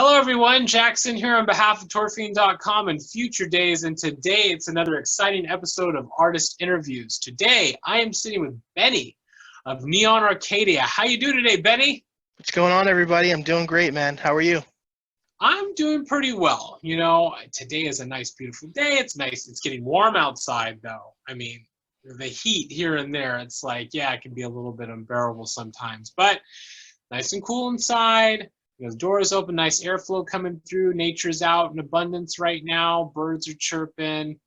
Hello everyone, Jak Syn here on behalf of Fiend.com and Future Daze, and today it's another exciting episode of Artist Interviews. Today I am sitting with Benny of Neon Arcadia. How you doing today, Benny? What's going on, everybody? I'm doing great, man. How are you? I'm doing pretty well. You know, today is a nice, beautiful day. It's nice. It's getting warm outside, though. I mean, the heat here and there, it's like, yeah, it can be a little bit unbearable sometimes, but nice and cool inside. You know, the door is open, nice airflow coming through. Nature's out in abundance right now. Birds are chirping.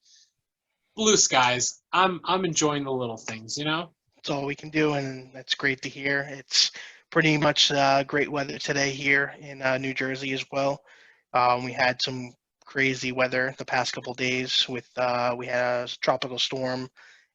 Blue skies. I'm enjoying the little things, you know? It's all we can do, and that's great to hear. It's pretty much great weather today here in New Jersey as well. We had some crazy weather the past couple days with we had a tropical storm,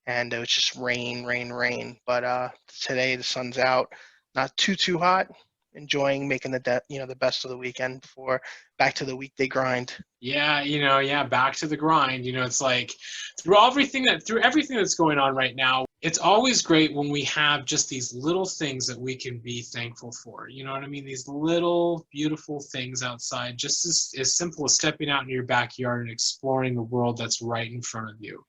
and it was just rain, rain, rain. But today the sun's out, not too hot. Enjoying making the best of the weekend before back to the weekday grind. Yeah, back to the grind. You know, it's like through everything that's going on right now, it's always great when we have just these little things that we can be thankful for. You know what I mean? These little beautiful things outside, just as simple as stepping out in your backyard and exploring the world that's right in front of you.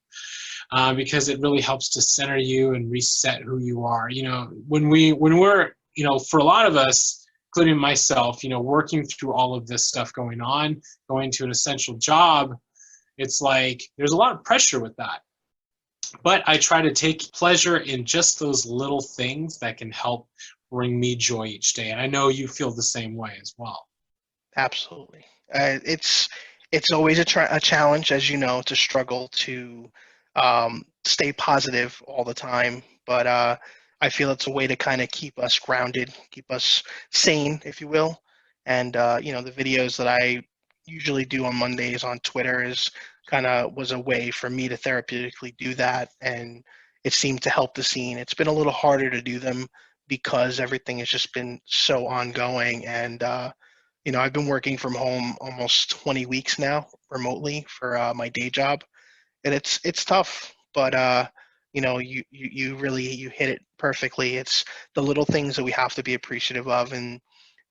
Because it really helps to center you and reset who you are. You know, when we're, you know, for a lot of us, including myself, you know, working through all of this stuff going on, going to an essential job, it's like there's a lot of pressure with that. But I try to take pleasure in just those little things that can help bring me joy each day. And I know you feel the same way as well. Absolutely. It's always a challenge, as you know. It's a struggle to stay positive all the time, but I feel it's a way to kind of keep us grounded, keep us sane, if you will. And the videos that I usually do on Mondays on Twitter was a way for me to therapeutically do that, and it seemed to help the scene. It's been a little harder to do them because everything has just been so ongoing, and I've been working from home almost 20 weeks now remotely for my day job, and it's tough, but you really hit it perfectly. It's the little things that we have to be appreciative of, and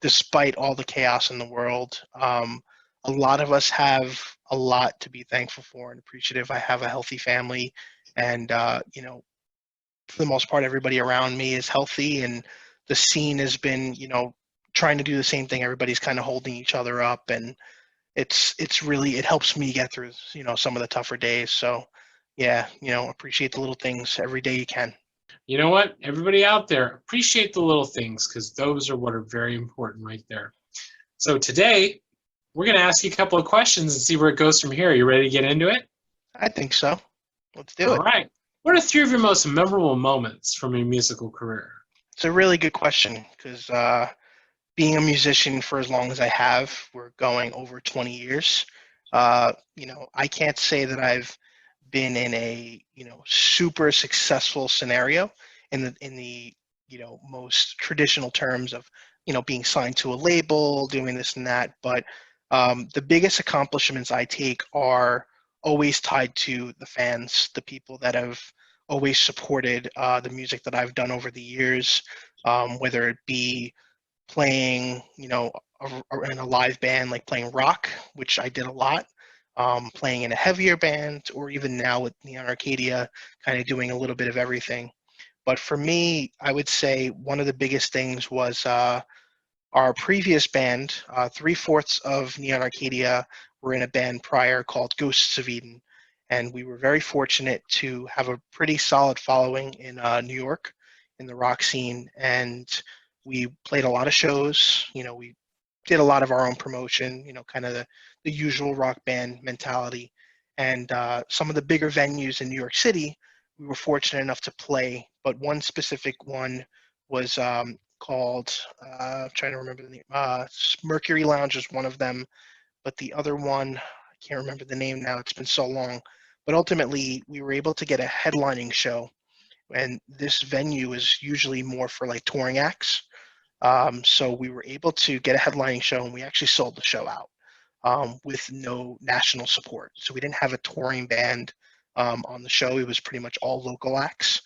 despite all the chaos in the world, a lot of us have a lot to be thankful for and appreciative. I have a healthy family, and for the most part, everybody around me is healthy, and the scene has been, trying to do the same thing. Everybody's kind of holding each other up, and it helps me get through, some of the tougher days. So yeah, appreciate the little things every day you can. You know what? Everybody out there, appreciate the little things because those are what are very important right there. So today, we're going to ask you a couple of questions and see where it goes from here. Are you ready to get into it? I think so. Let's do All it. right. What are three of your most memorable moments from your musical career? It's a really good question because being a musician for as long as I have, we're going over 20 years. I can't say that I've been in a super successful scenario in the most traditional terms of being signed to a label, doing this and that. But the biggest accomplishments I take are always tied to the fans, the people that have always supported the music that I've done over the years, whether it be playing, in a live band, like playing rock, which I did a lot, playing in a heavier band, or even now with Neon Arcadia, kind of doing a little bit of everything. But for me, I would say one of the biggest things was our previous band. Three-fourths of Neon Arcadia were in a band prior called Ghosts of Eden, and we were very fortunate to have a pretty solid following in New York in the rock scene, and we played a lot of shows. We did a lot of our own promotion, kind of the usual rock band mentality. And some of the bigger venues in New York City, we were fortunate enough to play, but one specific one was called, I'm trying to remember the name, Mercury Lounge is one of them, but the other one, I can't remember the name now, it's been so long. But ultimately, we were able to get a headlining show, and this venue is usually more for like touring acts. So we were able to get a headlining show, and we actually sold the show out with no national support. So we didn't have a touring band on the show. It was pretty much all local acts.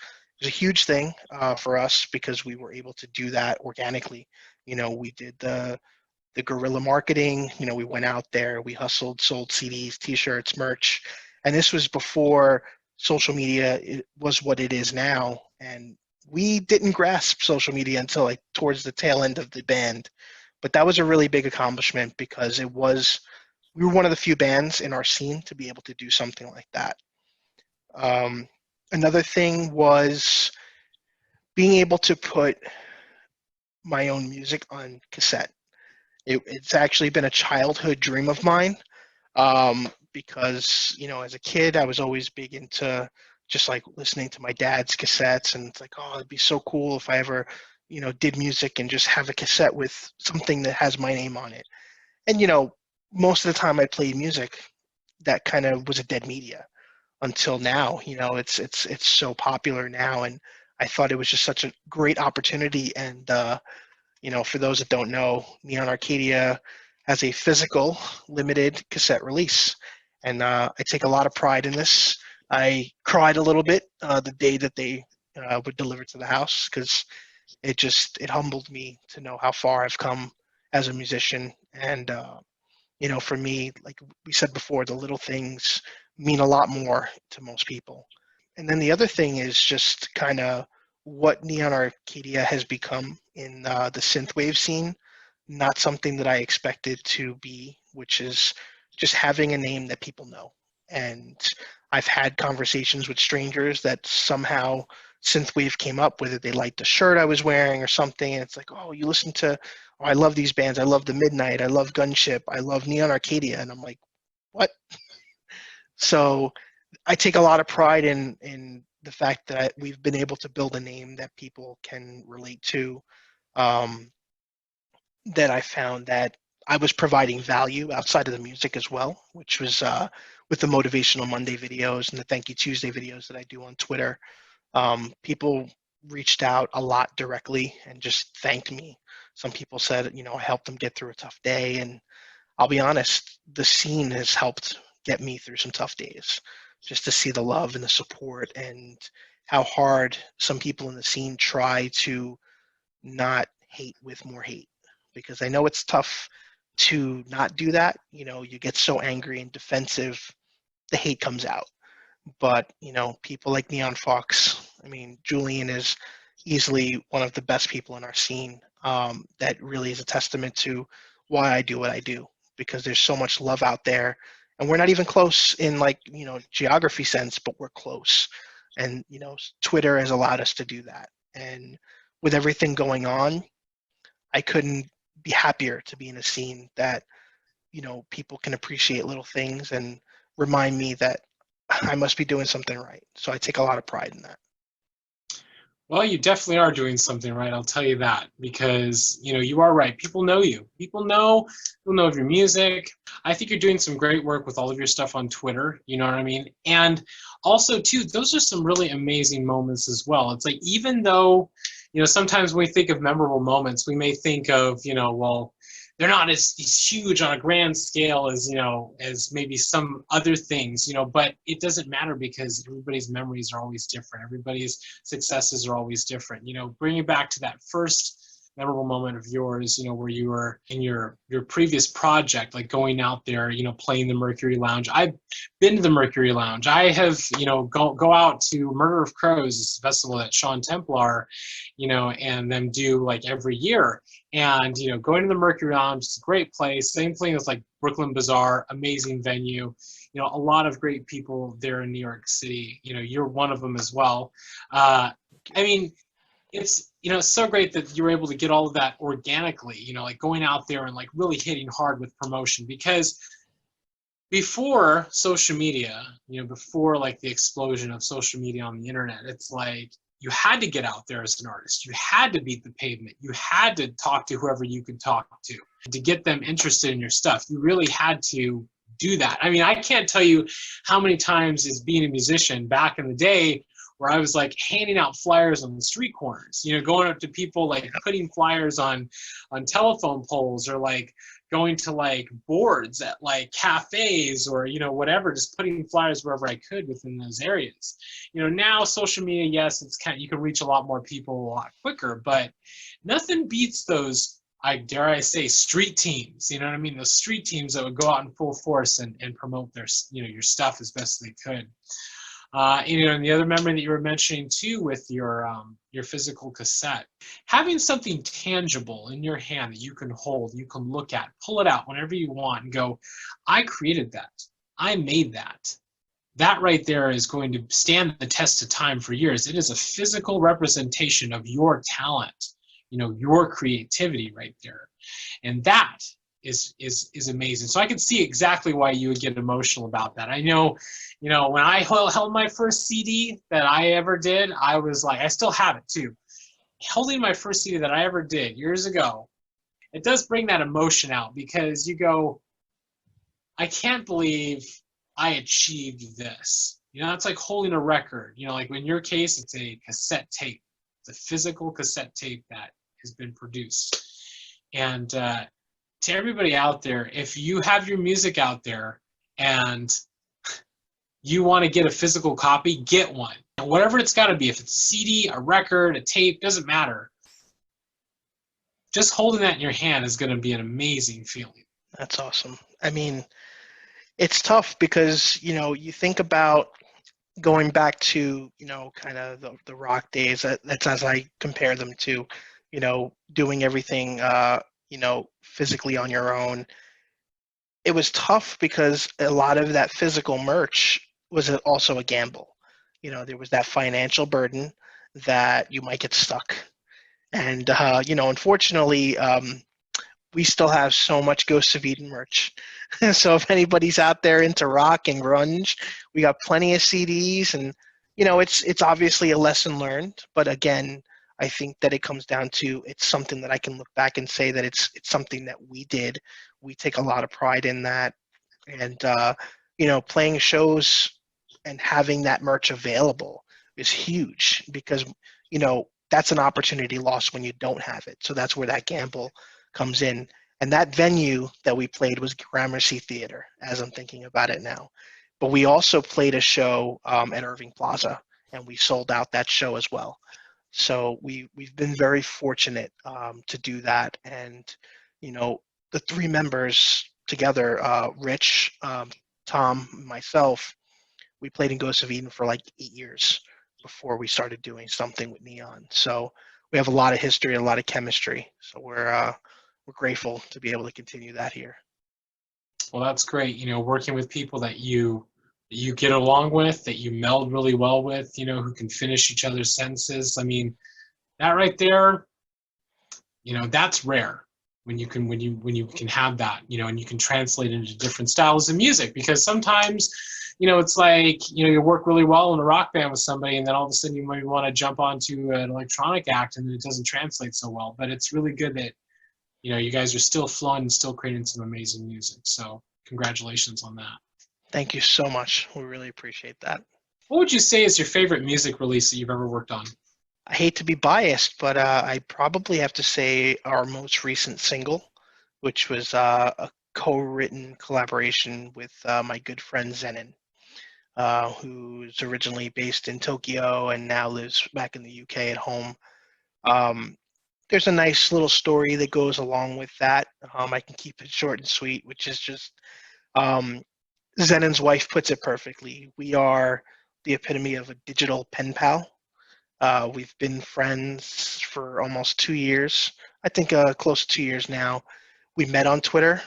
It was a huge thing for us because we were able to do that organically. We did the the guerrilla marketing. You know, we went out there, we hustled, sold CDs, T-shirts, merch, and this was before social media was what it is now. And we didn't grasp social media until like towards the tail end of the band, but that was a really big accomplishment because we were one of the few bands in our scene to be able to do something like that. Um, Another thing was being able to put my own music on cassette. It's actually been a childhood dream of mine, because, you know, as a kid, I was always big into just like listening to my dad's cassettes, and it's like, oh, it'd be so cool if I ever, you know, did music and just have a cassette with something that has my name on it. And, you know, most of the time I played music, that kind of was a dead media until now. You know, it's so popular now, and I thought it was just such a great opportunity. And you know, for those that don't know, Neon Arcadia has a physical limited cassette release, and I take a lot of pride in this. I cried a little bit the day that they were delivered to the house, because it humbled me to know how far I've come as a musician. And you know, for me, like we said before, the little things mean a lot more to most people. And then the other thing is just kind of what Neon Arcadia has become in the synthwave scene. Not something that I expected to be, which is just having a name that people know. And I've had conversations with strangers that somehow synthwave came up, whether they liked the shirt I was wearing or something, and it's like, oh, you listen to, oh, I love these bands. I love the Midnight. I love Gunship. I love Neon Arcadia. And I'm like, what? So I take a lot of pride in the fact that we've been able to build a name that people can relate to. Um, that I found that I was providing value outside of the music as well, which was with the Motivational Monday videos and the Thank You Tuesday videos that I do on Twitter. People reached out a lot directly and just thanked me. Some people said, you know, I helped them get through a tough day. And I'll be honest, the scene has helped get me through some tough days. Just to see the love and the support and how hard some people in the scene try to not hate with more hate. Because I know it's tough to not do that. You know, you get so angry and defensive, the hate comes out. But, you know, people like Neon Fox, I mean, Julian is easily one of the best people in our scene. That really is a testament to why I do what I do, because there's so much love out there. And we're not even close in, like, you know, geography sense, but we're close. And, you know, Twitter has allowed us to do that. And with everything going on, I couldn't be happier to be in a scene that, you know, people can appreciate little things and remind me that I must be doing something right. So I take a lot of pride in that. Well, you definitely are doing something right. I'll tell you that, because you know you are right. People know you. People know of your music. I think you're doing some great work with all of your stuff on Twitter. You know what I mean? And also, too, those are some really amazing moments as well. It's like, even though, you know, sometimes when we think of memorable moments, we may think of, you know, well, they're not as huge on a grand scale as, you know, as maybe some other things, you know, but it doesn't matter, because everybody's memories are always different. Everybody's successes are always different. You know, bringing back to that first memorable moment of yours, you know, where you were in your previous project, like going out there, you know, playing the Mercury Lounge. I've been to the Mercury Lounge. I have, you know, go out to Murder of Crows, this festival that Sean Templar, you know, and them do like every year. And, you know, going to the Mercury Lounge, it's a great place. Same thing as like Brooklyn Bazaar, amazing venue. You know, a lot of great people there in New York City. You know, you're one of them as well. I mean, it's, you know, it's so great that you were able to get all of that organically, you know, like going out there and like really hitting hard with promotion. Because before social media, you know, before like the explosion of social media on the internet, it's like you had to get out there as an artist. You had to beat the pavement. You had to talk to whoever you could talk to get them interested in your stuff. You really had to do that. I mean, I can't tell you how many times as being a musician back in the day where I was like handing out flyers on the street corners, you know, going up to people, like putting flyers on telephone poles, or like going to like boards at like cafes, or, you know, whatever, just putting flyers wherever I could within those areas. You know, now social media, yes, it's kind of, you can reach a lot more people a lot quicker, but nothing beats those I dare I say, street teams. You know what I mean? Those street teams that would go out in full force and promote their, your stuff as best they could. And the other memory that you were mentioning too, with your physical cassette, having something tangible in your hand that you can hold, you can look at, pull it out whenever you want, and go, "I created that. I made that." That right there is going to stand the test of time for years. It is a physical representation of your talent, your creativity right there, and that is amazing. So I can see exactly why you would get emotional about that. I know, when I held my first CD that I ever did, I was like, I still have it too. Holding my first CD that I ever did years ago, it does bring that emotion out, because you go, I can't believe I achieved this. It's like holding a record. Like in your case, it's a cassette tape. It's a physical cassette tape that has been produced. And to everybody out there, if you have your music out there and you want to get a physical copy, get one. Whatever it's got to be, if it's a CD, a record, a tape, doesn't matter. Just holding that in your hand is going to be an amazing feeling. That's awesome. I mean, it's tough because, you think about going back to, kind of the rock days, that's as I compare them to, doing everything, physically on your own. It was tough because a lot of that physical merch was also a gamble. There was that financial burden that you might get stuck. And, unfortunately, we still have so much Ghosts of Eden merch. So if anybody's out there into rock and grunge, we got plenty of CDs, and it's obviously a lesson learned. But again, I think that it comes down to, it's something that I can look back and say that it's something that we did. We take a lot of pride in that, and playing shows and having that merch available is huge, because that's an opportunity lost when you don't have it. So that's where that gamble comes in. And that venue that we played was Gramercy Theater, as I'm thinking about it now. But we also played a show at Irving Plaza, and we sold out that show as well. So we've been very fortunate to do that. And, the three members together, Rich, Tom, myself, we played in Ghosts of Eden for like 8 years before we started doing something with Neon. So we have a lot of history, a lot of chemistry. So we're grateful to be able to continue that here. Well, that's great. Working with people that you get along with, that you meld really well with, who can finish each other's sentences. I mean, that right there, that's rare when you can have that, and you can translate into different styles of music, because sometimes, it's like, you work really well in a rock band with somebody, and then all of a sudden you might want to jump onto an electronic act, and it doesn't translate so well. But it's really good that, you guys are still flowing and still creating some amazing music. So congratulations on that. Thank you so much. We really appreciate that. What would you say is your favorite music release that you've ever worked on? I hate to be biased, but I probably have to say our most recent single, which was a co-written collaboration with my good friend Zenon, who's originally based in Tokyo and now lives back in the UK at home. There's a nice little story that goes along with that. I can keep it short and sweet, which is just Zenon's wife puts it perfectly. We are the epitome of a digital pen pal. We've been friends for almost 2 years. I think close to 2 years now. We met on Twitter.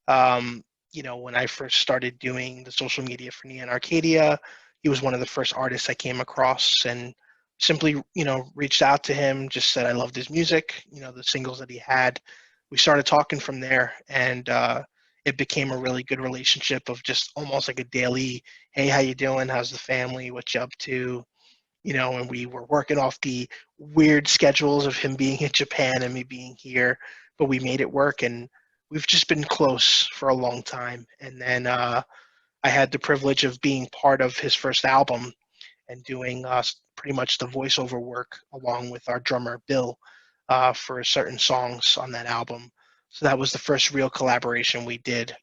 When I first started doing the social media for Neon Arcadia, he was one of the first artists I came across, and simply, reached out to him, just said I loved his music, the singles that he had. We started talking from there, and it became a really good relationship of just almost like a daily, hey, how you doing? How's the family? What you up to? And we were working off the weird schedules of him being in Japan and me being here, but we made it work, and we've just been close for a long time. And then I had the privilege of being part of his first album and doing pretty much the voiceover work along with our drummer, Bill, for certain songs on that album. So that was the first real collaboration we did.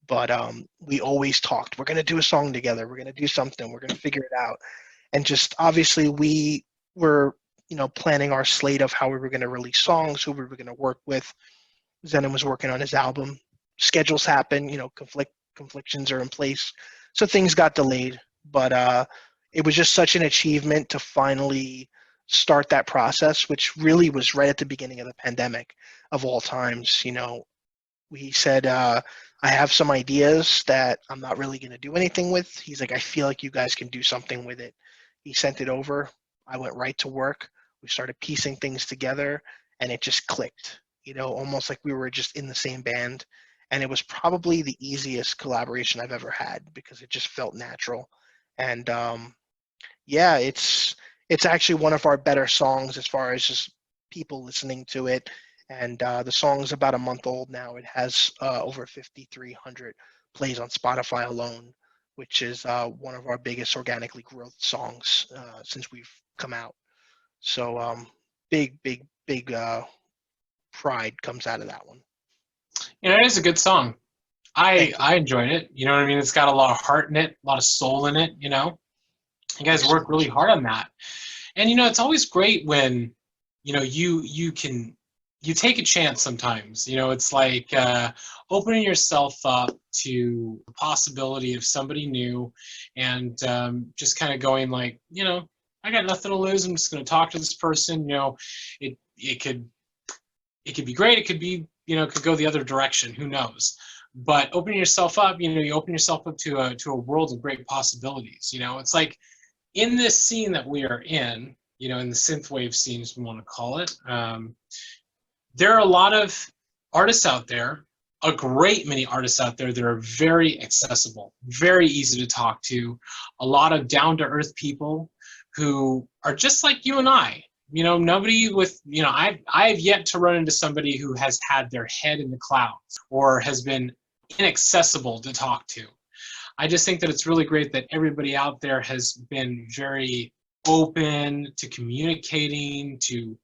But we always talked, we're going to do a song together. We're going to do something. We're going to figure it out. And just obviously we were, planning our slate of how we were going to release songs, who we were going to work with. Zenon was working on his album. Schedules happen, conflictions are in place, so things got delayed. But it was just such an achievement to finally start that process, which really was right at the beginning of the pandemic of all times. We said, I have some ideas that I'm not really going to do anything with. He's like, I feel like you guys can do something with it. He sent it over. I went right to work. We started piecing things together, and it just clicked, almost like we were just in the same band. And it was probably the easiest collaboration I've ever had because it just felt natural. And yeah, it's actually one of our better songs as far as just people listening to it. And the song's about a month old now. It has over 5,300 plays on Spotify alone, which is one of our biggest organically growth songs since we've come out. So big, big, big pride comes out of that one. It is a good song. I enjoyed it. You know what I mean? It's got a lot of heart in it, a lot of soul in it. You guys work really hard on that. And it's always great when you take a chance sometimes. It's like opening yourself up to the possibility of somebody new, and just kind of going like, I got nothing to lose. I'm just going to talk to this person. It could be great. It could be, could go the other direction. Who knows? But opening yourself up, you open yourself up to a world of great possibilities. It's like in this scene that we are in the synthwave scene, as we want to call it. There are a lot of artists out there, a great many artists out there that are very accessible, very easy to talk to, a lot of down-to-earth people who are just like you and I. Nobody with, I have yet to run into somebody who has had their head in the clouds or has been inaccessible to talk to. I just think that it's really great that everybody out there has been very open to communicating, to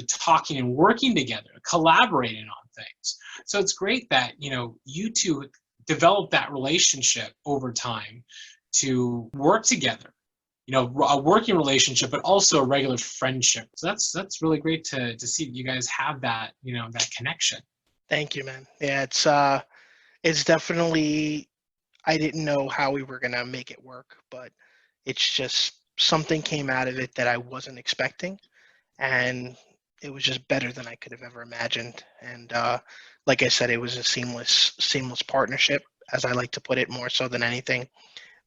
talking and working together, collaborating on things. So it's great that, you two develop that relationship over time to work together, a working relationship, but also a regular friendship. So that's really great to see that you guys have that, that connection. Thank you, man. Yeah, it's definitely, I didn't know how we were going to make it work, but it's just something came out of it that I wasn't expecting, and it was just better than I could have ever imagined. And like I said, it was a seamless partnership, as I like to put it, more so than anything,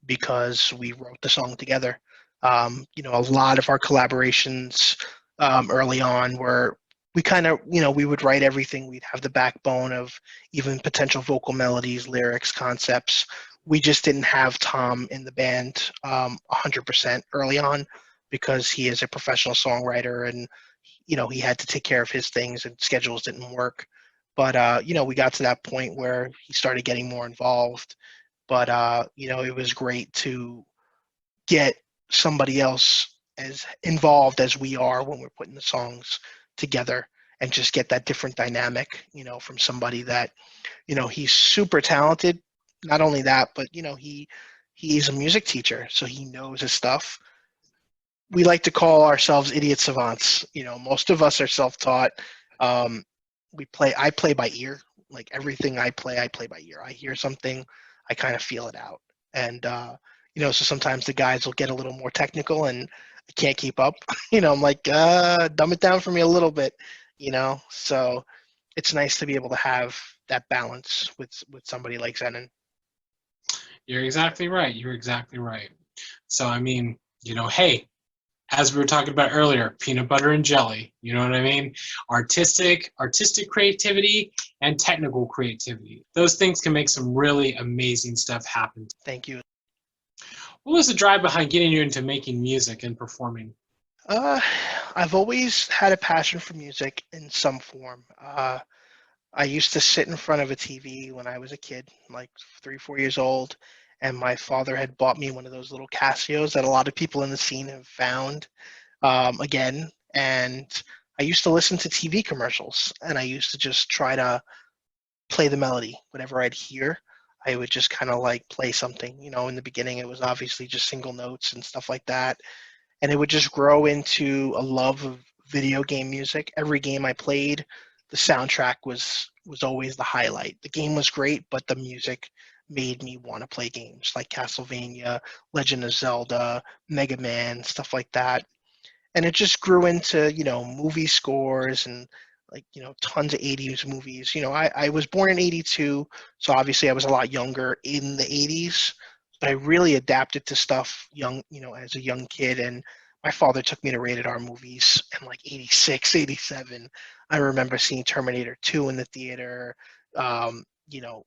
because we wrote the song together. A lot of our collaborations early on were, we kind of, we would write everything. We'd have the backbone of even potential vocal melodies, lyrics, concepts. We just didn't have Tom in the band 100% early on because he is a professional songwriter, and he had to take care of his things and schedules didn't work. But we got to that point where he started getting more involved. But it was great to get somebody else as involved as we are when we're putting the songs together, and just get that different dynamic, from somebody that, he's super talented. Not only that, but he's a music teacher, so he knows his stuff. We like to call ourselves idiot savants. Most of us are self-taught. I play by ear. Like everything I play by ear. I hear something, I kind of feel it out. And so sometimes the guys will get a little more technical and I can't keep up. I'm like, dumb it down for me a little bit, So it's nice to be able to have that balance with somebody like Zenon. You're exactly right. So, hey, as we were talking about earlier, peanut butter and jelly, you know what I mean? Artistic creativity and technical creativity. Those things can make some really amazing stuff happen. Thank you. What was the drive behind getting you into making music and performing? I've always had a passion for music in some form. I used to sit in front of a TV when I was a kid, like 3-4 years old, and my father had bought me one of those little Casios that a lot of people in the scene have found again. And I used to listen to TV commercials, and I used to just try to play the melody. Whatever I'd hear, I would just kind of like play something. In the beginning, it was obviously just single notes and stuff like that. And it would just grow into a love of video game music. Every game I played, the soundtrack was, was always the highlight. The game was great, but the music made me want to play games like Castlevania, Legend of Zelda, Mega Man, stuff like that. And it just grew into, movie scores and like, tons of 80s movies. I was born in 82, so obviously I was a lot younger in the 80s, but I really adapted to stuff young, as a young kid. And my father took me to rated R movies in like 86, 87. I remember seeing Terminator 2 in the theater, um, you know,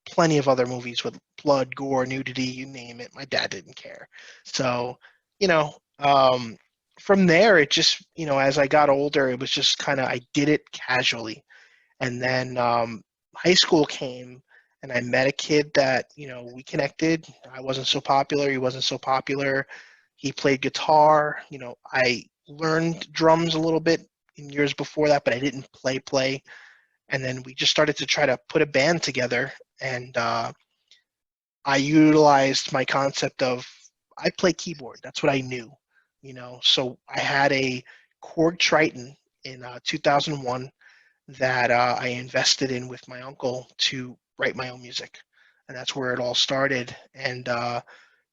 plenty of other movies with blood, gore, nudity, you name it. My dad didn't care. So, you know, um, from there, it just, as I got older, it was just kind of, I did it casually. And then high school came and I met a kid that, we connected. I wasn't so popular. He wasn't so popular. He played guitar. I learned drums a little bit in years before that, but I didn't play. And then we just started to try to put a band together. And I utilized my concept of I play keyboard. That's what I knew, So I had a Korg Triton in 2001 that I invested in with my uncle to write my own music. And that's where it all started. And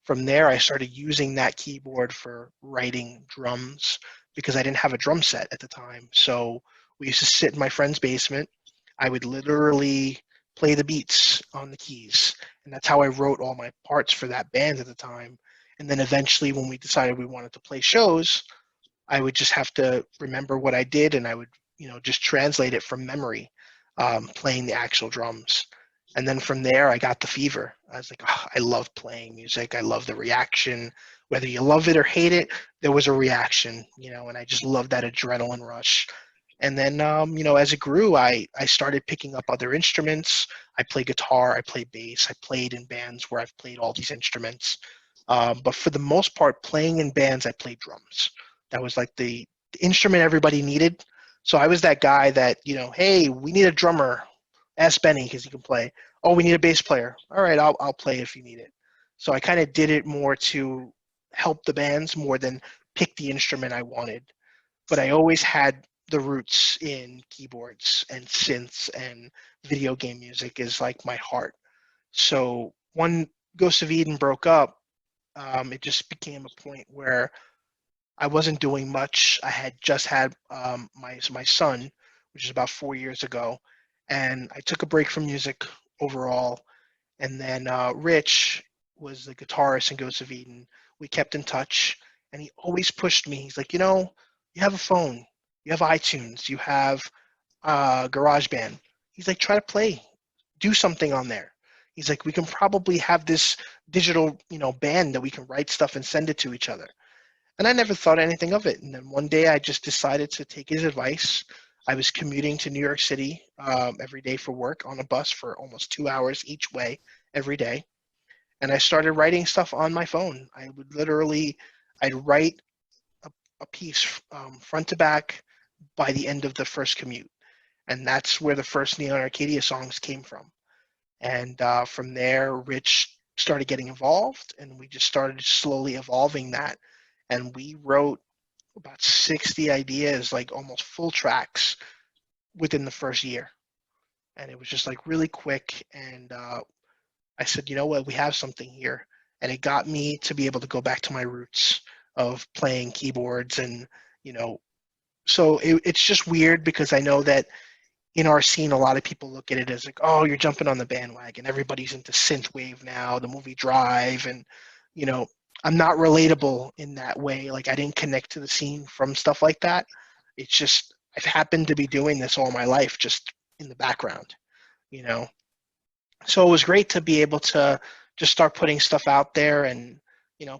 from there, I started using that keyboard for writing drums because I didn't have a drum set at the time. So we used to sit in my friend's basement. I would literally play the beats on the keys. And that's how I wrote all my parts for that band at the time. And then eventually, when we decided we wanted to play shows, I would just have to remember what I did and I would, just translate it from memory, playing the actual drums. And then from there, I got the fever. I was like, oh, I love playing music. I love the reaction. Whether you love it or hate it, there was a reaction, and I just loved that adrenaline rush. And then, as it grew, I started picking up other instruments. I play guitar, I play bass, I played in bands where I've played all these instruments. But for the most part, playing in bands, I played drums. That was like the instrument everybody needed. So I was that guy that, hey, we need a drummer. Ask Benny because he can play. Oh, we need a bass player. All right, I'll play if you need it. So I kind of did it more to help the bands more than pick the instrument I wanted. But I always had the roots in keyboards and synths and video game music is like my heart. So when Ghost of Eden broke up, it just became a point where I wasn't doing much. I had just had my son, which is about 4 years ago, and I took a break from music overall. And then Rich was the guitarist in Ghost of Eden. We kept in touch, and he always pushed me. He's like, you have a phone, you have iTunes, you have GarageBand. He's like, try to play, do something on there. He's like, we can probably have this digital, band that we can write stuff and send it to each other. And I never thought anything of it. And then one day I just decided to take his advice. I was commuting to New York City every day for work on a bus for almost 2 hours each way every day. And I started writing stuff on my phone. I would literally, I'd write a piece front to back by the end of the first commute. And that's where the first Neon Arcadia songs came from. And from there, Rich started getting involved, and we just started slowly evolving that. And we wrote about 60 ideas, like almost full tracks, within the first year. And it was just like really quick. And I said, you know what, we have something here. And it got me to be able to go back to my roots of playing keyboards. And, so it's just weird because I know that in our scene, a lot of people look at it as like, oh, you're jumping on the bandwagon. Everybody's into synthwave now, the movie Drive. And, I'm not relatable in that way. Like I didn't connect to the scene from stuff like that. It's just, I've happened to be doing this all my life, just in the background, you know? So it was great to be able to just start putting stuff out there and,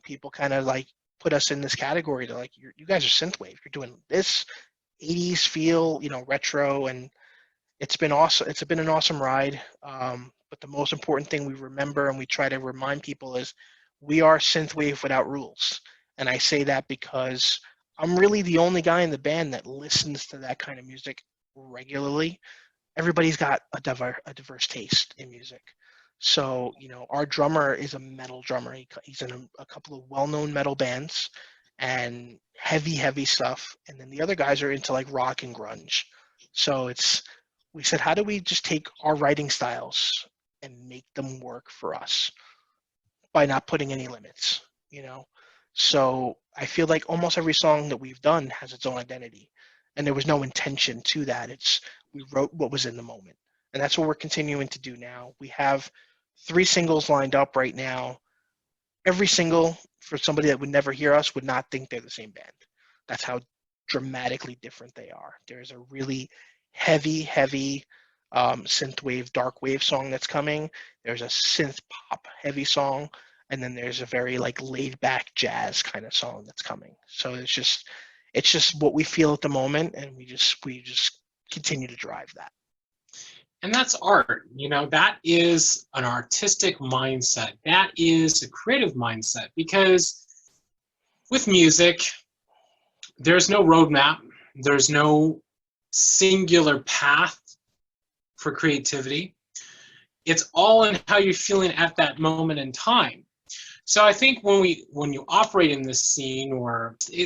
people kind of like put us in this category to like, you guys are synthwave. You're doing this 80s feel, retro, and it's been awesome. It's been an awesome ride. But the most important thing we remember and we try to remind people is we are synthwave without rules. And I say that because I'm really the only guy in the band that listens to that kind of music regularly. Everybody's got a diverse taste in music. So, our drummer is a metal drummer. He's in a couple of well-known metal bands and heavy, heavy stuff. And then the other guys are into like rock and grunge. So it's we said, how do we just take our writing styles and make them work for us by not putting any limits, you know? So I feel like almost every song that we've done has its own identity, and there was no intention to that. It's we wrote what was in the moment, and that's what we're continuing to do now. We have 3 singles lined up right now. Every single, for somebody that would never hear us, would not think they're the same band. That's how dramatically different they are. There's a really heavy synthwave, dark wave song that's coming. There's a synth pop heavy song, and then there's a very like laid back jazz kind of song that's coming. So it's just what we feel at the moment, and we just continue to drive that. And that's art, you know, that is an artistic mindset. That is a creative mindset, because with music, there's no roadmap. There's no singular path for creativity. It's all in how you're feeling at that moment in time. So I think when you operate in this scene,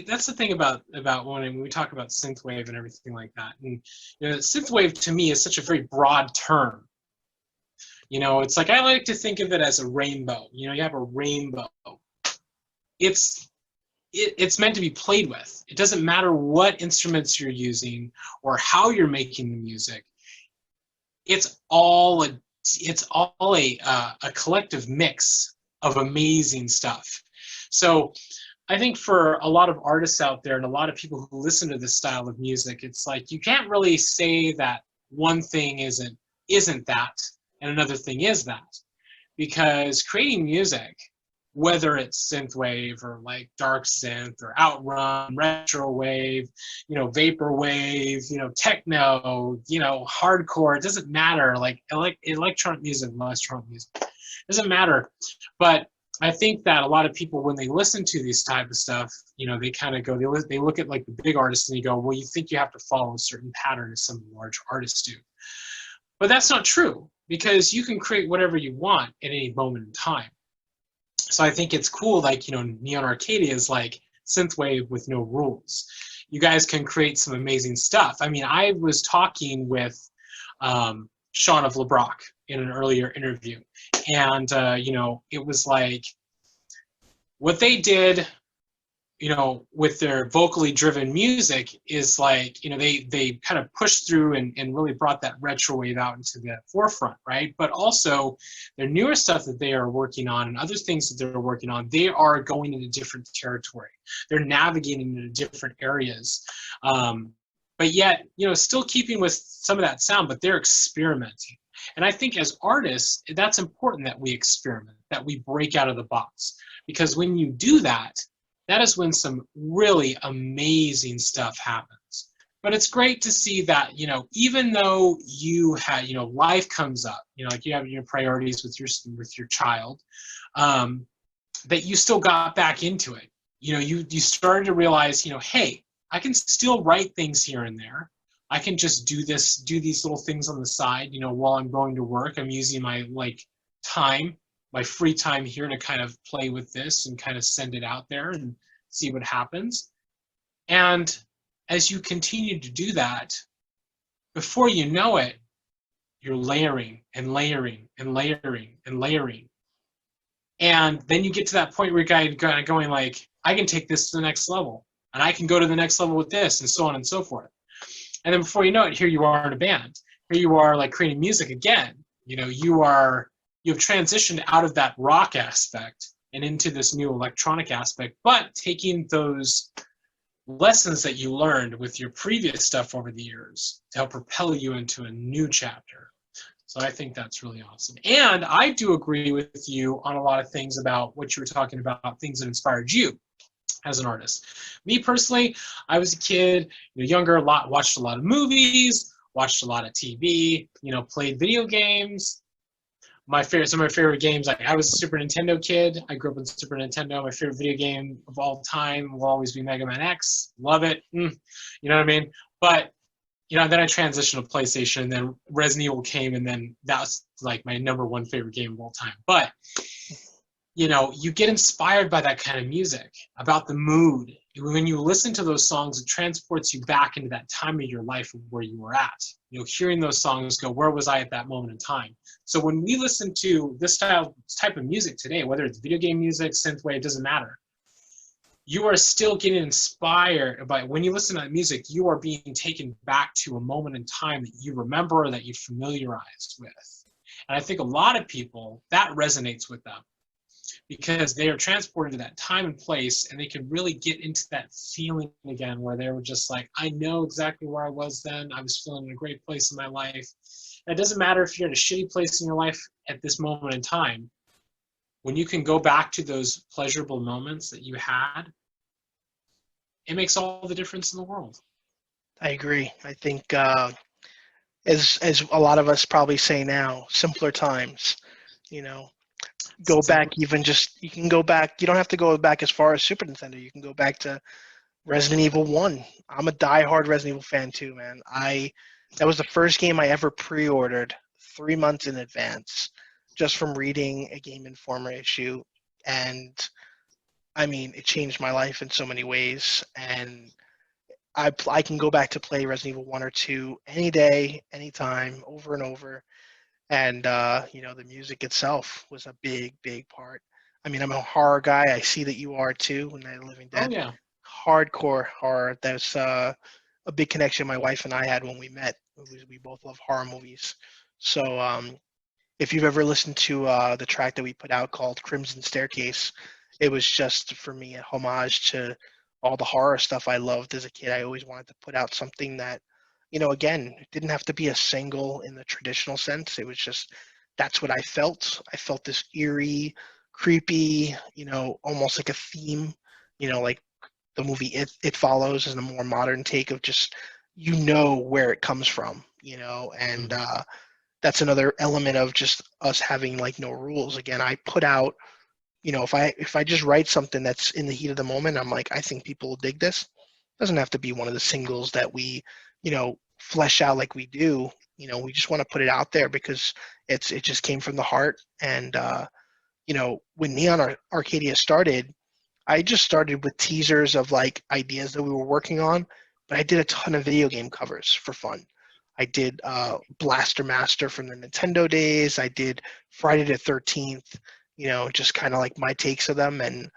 that's the thing about when we talk about synthwave and everything like that. And you know, synthwave to me is such a very broad term. You know, it's like I like to think of it as a rainbow. You know, you have a rainbow. It's meant to be played with. It doesn't matter what instruments you're using or how you're making the music. It's all a collective mix of amazing stuff. So I think for a lot of artists out there and a lot of people who listen to this style of music, it's like you can't really say that one thing isn't that and another thing is that, because creating music, whether it's synthwave or like dark synth or outrun, retro wave, you know, vaporwave, you know, techno, you know, hardcore, it doesn't matter. Like electronic music, doesn't matter. But I think that a lot of people, when they listen to this type of stuff, you know, they kind of go, they look at like the big artists and they go, well, you think you have to follow a certain pattern as some large artists do. But that's not true, because you can create whatever you want at any moment in time. So I think it's cool, like, you know, Neon Arcadia is like synthwave with no rules. You guys can create some amazing stuff. I mean, I was talking with Sean of LeBrock in an earlier interview, and you know, it was like what they did, you know, with their vocally driven music is like, you know, they kind of pushed through and really brought that retro wave out into the forefront, right? But also their newer stuff that they are working on and other things that they're working on, they are going into different territory. They're navigating into different areas. But yet, you know, still keeping with some of that sound, but they're experimenting. And I think as artists, that's important that we experiment, that we break out of the box. Because when you do that, that is when some really amazing stuff happens. But it's great to see that, you know, even though you had, you know, life comes up, you know, like you have your priorities with your child, that you still got back into it. You know, you started to realize, you know, hey, I can still write things here and there. I can just do these little things on the side, you know, while I'm going to work. I'm using my my free time here to kind of play with this and kind of send it out there and see what happens. And as you continue to do that, before you know it, you're layering and layering and layering and layering. And then you get to that point where you're kind of going like, I can take this to the next level, and I can go to the next level with this, and so on and so forth. And then before you know it, here you are in a band. Here you are like creating music again. You know, you've transitioned out of that rock aspect and into this new electronic aspect, but taking those lessons that you learned with your previous stuff over the years to help propel you into a new chapter. So I think that's really awesome. And I do agree with you on a lot of things about what you were talking about, things that inspired you as an artist. Me personally, I was a kid, younger, watched a lot of movies, watched a lot of TV, played video games. Some of my favorite games, I was a Super Nintendo kid. I grew up with Super Nintendo. My favorite video game of all time will always be Mega Man X. Love it. You know what I mean? But, then I transitioned to PlayStation, and then Resident Evil came, and then that was like my number one favorite game of all time. But, you get inspired by that kind of music, about the mood, when you listen to those songs, it transports you back into that time of your life where you were at. Hearing those songs go, where was I at that moment in time? So when we listen to this type of music today, whether it's video game music, synthwave, doesn't matter. You are still getting inspired by, when you listen to that music, you are being taken back to a moment in time that you remember or that you familiarized with. And I think a lot of people, that resonates with them because they are transported to that time and place, and they can really get into that feeling again where they were just like, I know exactly where I was then. I was feeling in a great place in my life. And it doesn't matter if you're in a shitty place in your life at this moment in time. When you can go back to those pleasurable moments that you had, it makes all the difference in the world. I agree. I think as a lot of us probably say now, simpler times. You know, go back even just you can go back. You don't have to go back as far as Super Nintendo. You can go back to Resident Evil 1. I'm a diehard Resident Evil fan too, man. That was the first game I ever pre-ordered 3 months in advance, just from reading a Game Informer issue, and I mean, it changed my life in so many ways. And I can go back to play Resident Evil 1 or 2 any day, anytime, over and over. And the music itself was a big part. I mean, I'm a horror guy. I see that you are too. Night of the Living Oh Dead, yeah. hardcore horror. That's a big connection my wife and I had when we met. We both love horror movies. So if you've ever listened to the track that we put out called Crimson Staircase, it was just for me a homage to all the horror stuff I loved as a kid. I always wanted to put out something that, again, it didn't have to be a single in the traditional sense. It was just that's what I felt. I felt this eerie, creepy, almost like a theme, like the movie It Follows is a more modern take of just where it comes from, and that's another element of just us having like no rules. Again, I put out, if I just write something that's in the heat of the moment, I'm like, I think people will dig this. It doesn't have to be one of the singles that we, flesh out like we do. We just want to put it out there because it just came from the heart. And when Neon Arcadia started, I just started with teasers of like ideas that we were working on, but I did a ton of video game covers for fun. I did Blaster Master from the Nintendo days. I did Friday the 13th, just kind of like my takes of them. And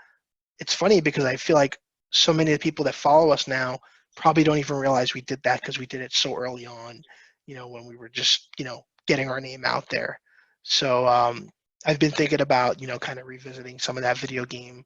it's funny because I feel like so many of the people that follow us now probably don't even realize we did that because we did it so early on, when we were just, getting our name out there. So I've been thinking about, kind of revisiting some of that video game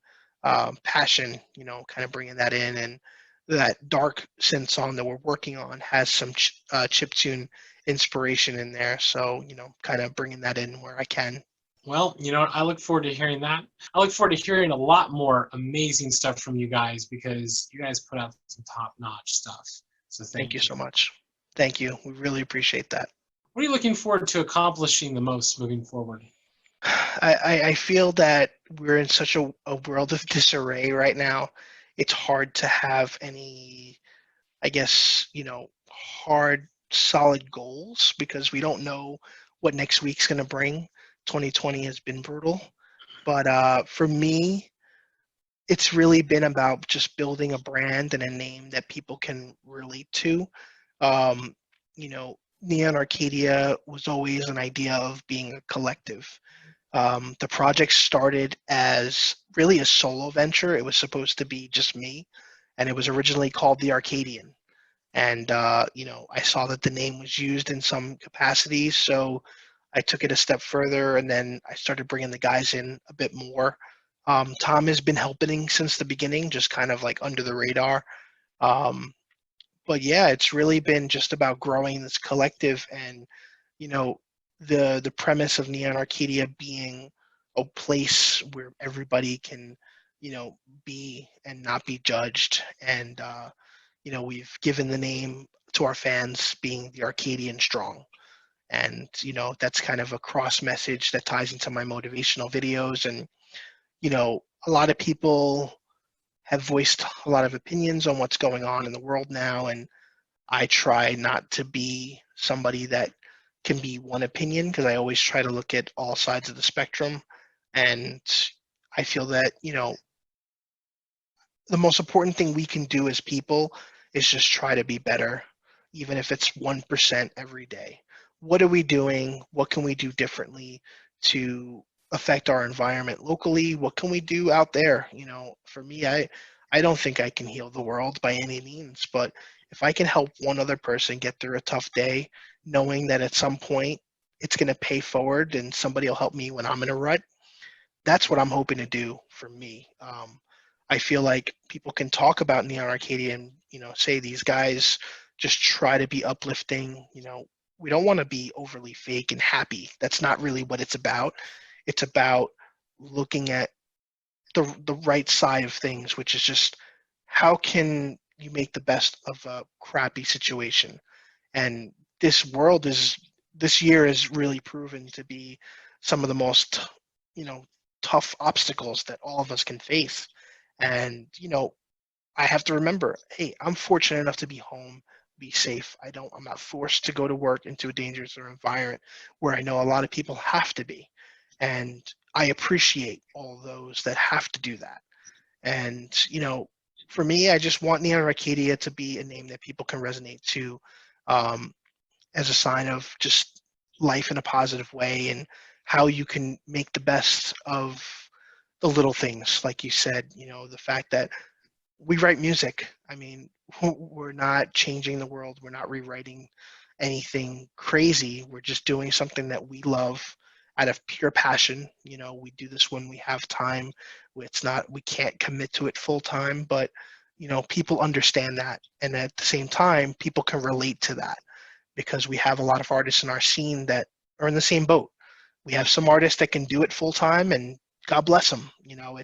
passion, kind of bringing that in. And that dark synth song that we're working on has some chiptune inspiration in there. So, kind of bringing that in where I can. Well, I look forward to hearing that. I look forward to hearing a lot more amazing stuff from you guys because you guys put out some top-notch stuff. So thank you so much. Thank you. We really appreciate that. What are you looking forward to accomplishing the most moving forward? I feel that we're in such a world of disarray right now. It's hard to have any, I guess, hard, solid goals because we don't know what next week's going to bring. 2020 has been brutal. But for me, it's really been about just building a brand and a name that people can relate to. Um, Neon Arcadia was always an idea of being a collective. The project started as really a solo venture. It was supposed to be just me, and it was originally called The Arcadian. And, I saw that the name was used in some capacities, so I took it a step further, and then I started bringing the guys in a bit more. Tom has been helping since the beginning, just kind of like under the radar. But yeah, it's really been just about growing this collective and, the premise of Neon Arcadia being a place where everybody can, be and not be judged. And, we've given the name to our fans being the Arcadian Strong. And, that's kind of a cross message that ties into my motivational videos. And, a lot of people have voiced a lot of opinions on what's going on in the world now. And I try not to be somebody that can be one opinion because I always try to look at all sides of the spectrum. And I feel that, the most important thing we can do as people is just try to be better, even if it's 1% every day. What are we doing? What can we do differently to affect our environment locally? What can we do out there? You know, for me, I don't think I can heal the world by any means, but if I can help one other person get through a tough day, knowing that at some point it's going to pay forward and somebody will help me when I'm in a rut, that's what I'm hoping to do for me. I feel like people can talk about Neon Arcadia and, you know, say these guys just try to be uplifting. You know, we don't want to be overly fake and happy. That's not really what it's about. It's about looking at the right side of things, which is just how can you make the best of a crappy situation. And this world is this year has really proven to be some of the most, you know, tough obstacles that all of us can face. And, you know, I have to remember, hey, I'm fortunate enough to be home, be safe. I'm not forced to go to work into a dangerous environment where I know a lot of people have to be. And I appreciate all those that have to do that. And, you know, for me, I just want Neon Arcadia to be a name that people can resonate to, um, as a sign of just life in a positive way and how you can make the best of the little things. Like you said, you know, the fact that we write music. I mean, we're not changing the world. We're not rewriting anything crazy. We're just doing something that we love out of pure passion. You know, we do this when we have time. We can't commit to it full time, but, you know, people understand that. And at the same time, people can relate to that because we have a lot of artists in our scene that are in the same boat. We have some artists that can do it full time, and God bless them. You know,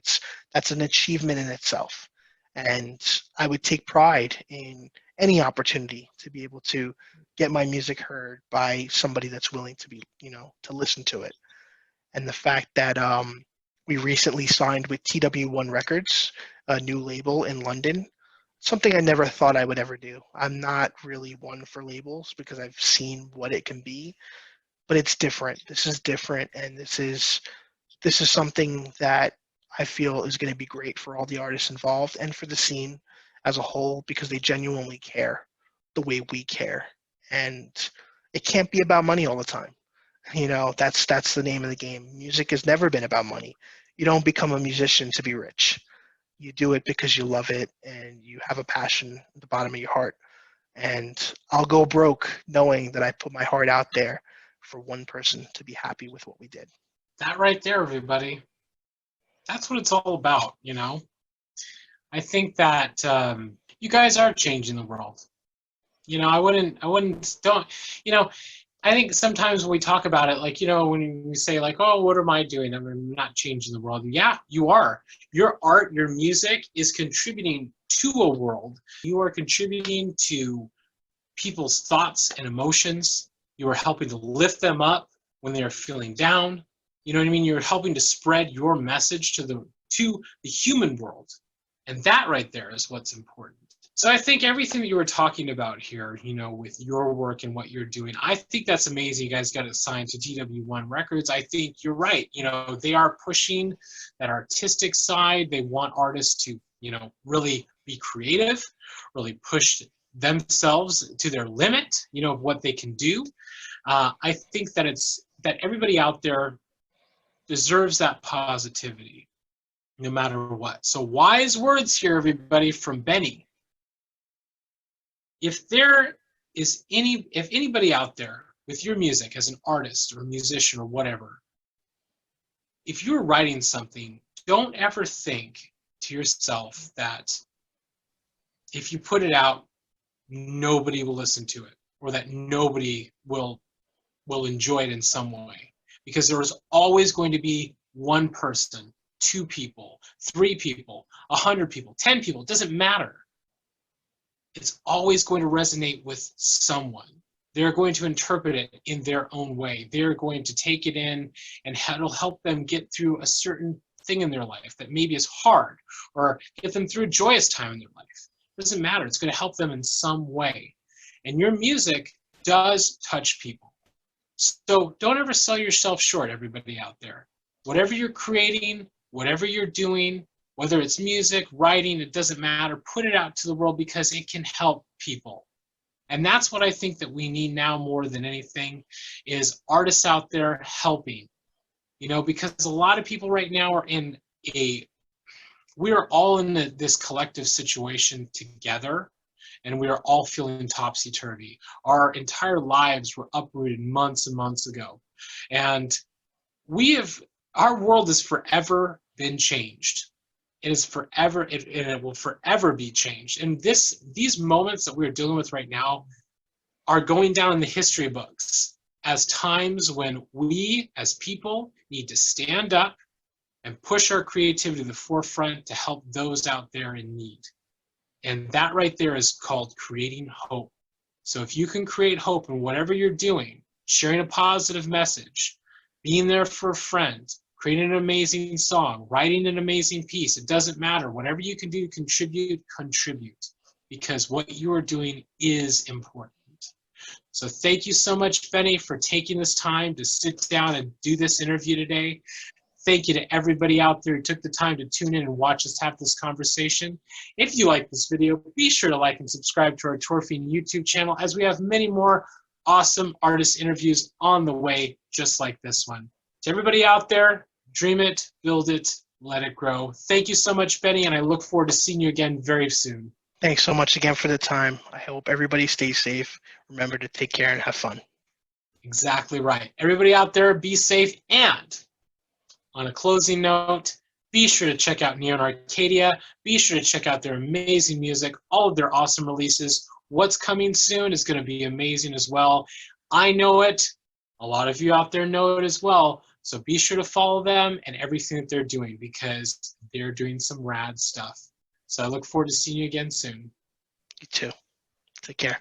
that's an achievement in itself. And I would take pride in any opportunity to be able to get my music heard by somebody that's willing to be, you know, to listen to it. And the fact that we recently signed with TW1 Records, a new label in London, something I never thought I would ever do. I'm not really one for labels because I've seen what it can be, but it's different. This is different, and this is something that I feel is going to be great for all the artists involved and for the scene as a whole because they genuinely care the way we care. And it can't be about money all the time. You know, that's the name of the game. Music has never been about money. You don't become a musician to be rich. You do it because you love it and you have a passion at the bottom of your heart. And I'll go broke knowing that I put my heart out there for one person to be happy with what we did. That right there, everybody. That's what it's all about, you know? I think that you guys are changing the world. You know, don't, you know, I think sometimes when we talk about it, like, you know, when we say like, oh, what am I doing? I'm not changing the world. Yeah, you are. Your art, your music is contributing to a world. You are contributing to people's thoughts and emotions. You are helping to lift them up when they are feeling down. You know what I mean? You're helping to spread your message to the human world. And that right there is what's important. So I think everything that you were talking about here, you know, with your work and what you're doing, I think that's amazing. You guys got it signed to TW1 Records. I think you're right. You know, they are pushing that artistic side. They want artists to, you know, really be creative, really push themselves to their limit, you know, of what they can do. I think that that everybody out there deserves that positivity, no matter what. So wise words here, everybody, from Benny. If anybody out there with your music as an artist or a musician or whatever, if you're writing something, don't ever think to yourself that if you put it out, nobody will listen to it or that nobody will enjoy it in some way. Because there is always going to be one person, 2 people, 3 people, 100 people, 10 people, it doesn't matter. It's always going to resonate with someone. They're going to interpret it in their own way. They're going to take it in and it'll help them get through a certain thing in their life that maybe is hard or get them through a joyous time in their life. It doesn't matter. It's going to help them in some way. And your music does touch people. So don't ever sell yourself short, everybody out there. Whatever you're creating, whatever you're doing, whether it's music, writing, it doesn't matter. Put it out to the world because it can help people. And that's what I think that we need now more than anything is artists out there helping. Because a lot of people right now are we are all in this collective situation together, and we are all feeling topsy-turvy. Our entire lives were uprooted months and months ago. And our world has forever been changed. It is forever, and it will forever be changed. And these moments that we're dealing with right now are going down in the history books as times when we, as people, need to stand up and push our creativity to the forefront to help those out there in need. And that right there is called creating hope. So if you can create hope in whatever you're doing, sharing a positive message, being there for a friend, creating an amazing song, writing an amazing piece, it doesn't matter. Whatever you can do to contribute, because what you are doing is important. So thank you so much, Benny, for taking this time to sit down and do this interview today. Thank you to everybody out there who took the time to tune in and watch us have this conversation. If you like this video, be sure to like and subscribe to our Tour Fiend YouTube channel, as we have many more awesome artist interviews on the way, just like this one. To everybody out there, dream it, build it, let it grow. Thank you so much, Benny, and I look forward to seeing you again very soon. Thanks so much again for the time. I hope everybody stays safe. Remember to take care and have fun. Exactly right. Everybody out there, be safe. And on a closing note, be sure to check out Neon Arcadia. Be sure to check out their amazing music, all of their awesome releases. What's coming soon is going to be amazing as well. I know it. A lot of you out there know it as well. So be sure to follow them and everything that they're doing, because they're doing some rad stuff. So I look forward to seeing you again soon. You too. Take care.